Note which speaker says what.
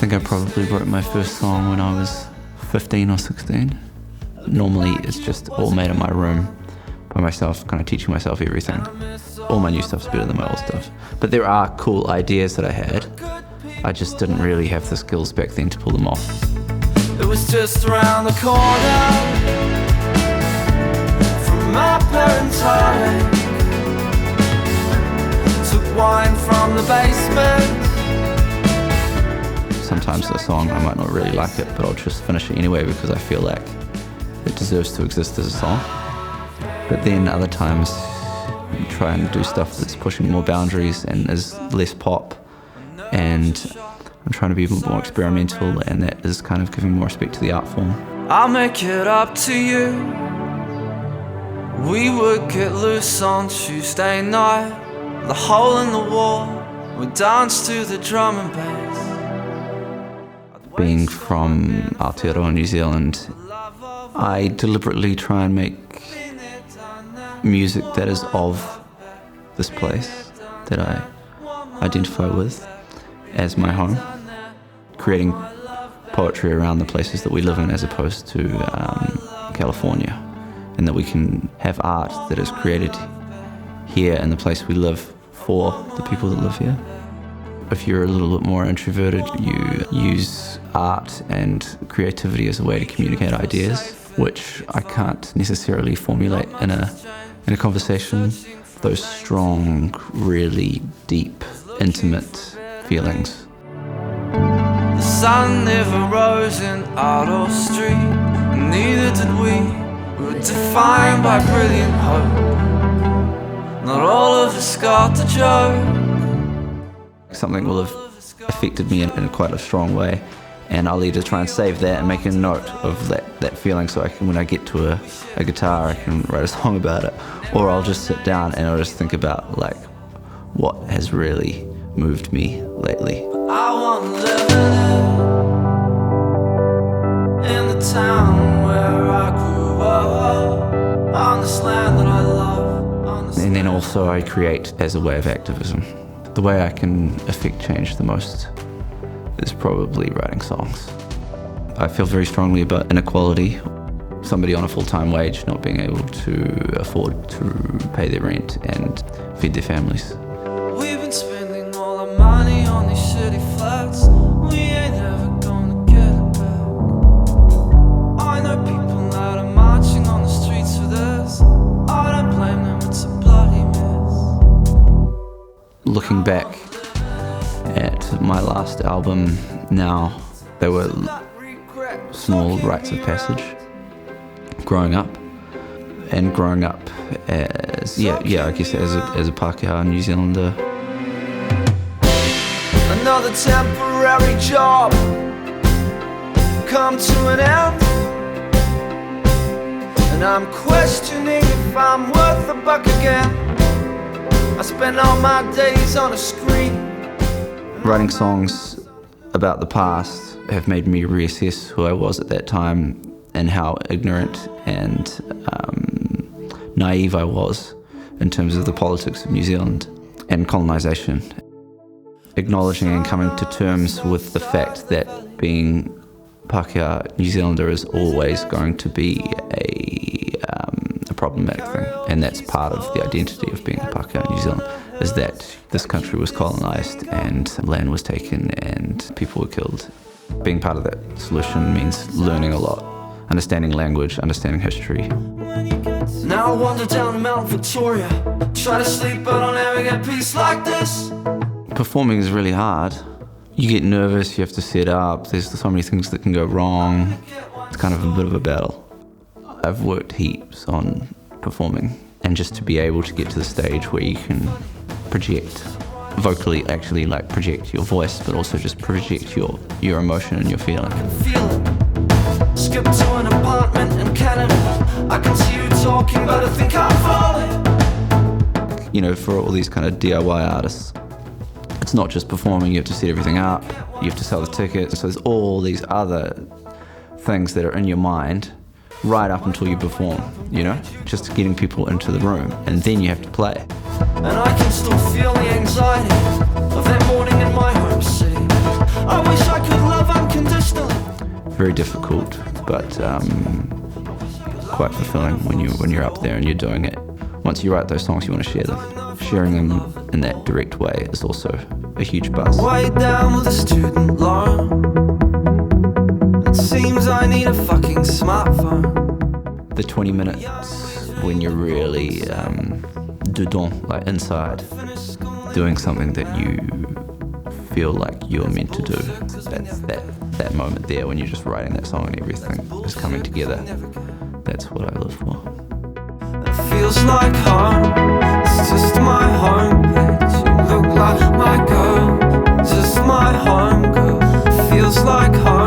Speaker 1: think I probably wrote my first song when I was 15 or 16. Normally it's just all made in my room by myself, kind of teaching myself everything. All my new stuff's better than my old stuff. But there are cool ideas that I had. I just didn't really have the skills back then to pull them off.
Speaker 2: It was just around the corner from my parents' home. Took wine from the basement.
Speaker 1: Sometimes a song, I might not really like it, but I'll just finish it anyway because I feel like it deserves to exist as a song. But then other times you try and do stuff that's pushing more boundaries and is less pop, and I'm trying to be a bit more experimental, and that is kind of giving more respect to the art form.
Speaker 2: I'll make it up to you. We would get loose on Tuesday night. The hole in the wall, we dance to the drum and bass.
Speaker 1: Being from Aotearoa, New Zealand, I deliberately try and make music that is of this place, that I identify with as my home, creating poetry around the places that we live in as opposed to California, and that we can have art that is created here in the place we live for the people that live here. If you're a little bit more introverted, you use art and creativity as a way to communicate ideas, which I can't necessarily formulate in a conversation. Those strong, really deep, intimate feelings.
Speaker 2: The sun never rose in our street, and neither did we. We were defined by brilliant hope. Not all of us got the joke.
Speaker 1: Something will have affected me in quite a strong way, and I'll either try and save that and make a note of that feeling so I can, when I get to a guitar, I can write a song about it, or I'll just sit down and I'll just think about like what has really moved me lately.
Speaker 2: I want to live in the town where I grew up, on this land that I love.
Speaker 1: And then also I create as a way of activism. The way I can affect change the most is probably writing songs. I feel very strongly about inequality. Somebody on a full-time wage not being able to afford to pay their rent and feed their families.
Speaker 2: We've been spending all our money on these shitty flats. We ain't ever gonna get it back. I know people that are marching on the streets for this. I don't blame them, it's a bloody mess.
Speaker 1: Looking back at my last album now, there were small rites of passage. Growing up as, I guess as a Pākehā New Zealander.
Speaker 2: Another temporary job come to an end, and I'm questioning if I'm worth a buck again. I spend all my days on a screen.
Speaker 1: Writing songs about the past have made me reassess who I was at that time and how ignorant and naive I was in terms of the politics of New Zealand and colonisation. Acknowledging and coming to terms with the fact that being Pākehā New Zealander is always going to be a problematic thing, and that's part of the identity of being Pākehā New Zealand, is that this country was colonised and land was taken and people were killed. Being part of that solution means learning a lot, understanding language, understanding history.
Speaker 2: Now I wander down Mount Victoria, try to sleep but I'll never get peace like this.
Speaker 1: Performing is really hard. You get nervous, you have to set up, there's so many things that can go wrong. It's kind of a bit of a battle. I've worked heaps on performing, and just to be able to get to the stage where you can project vocally, actually like project your voice, but also just project your emotion and your feeling.
Speaker 2: Skip to an apartment in Canada. I can see you talking, but I think I'm falling.
Speaker 1: You know, for all these kind of DIY artists, it's not just performing, you have to set everything up, you have to sell the tickets, so there's all these other things that are in your mind right up until you perform, you know? Just getting people into the room, and then you have to play.
Speaker 2: And I can still feel the anxiety of that morning in my home city. I wish I could love unconditionally.
Speaker 1: Very difficult, but quite fulfilling when you're up there and you're doing it. Once you write those songs, you want to share them. Sharing them in that direct way is also a huge buzz.
Speaker 2: Way down with a student loan. It seems I need a fucking smartphone.
Speaker 1: The 20 minutes when you're really dedans, like inside, doing something that you feel like you're meant to do. That's that moment there when you're just writing that song and everything is coming together. That's what I live for.
Speaker 2: It feels like home. It's just my homepage. You look like my girl. Just my home girl. Feels like home.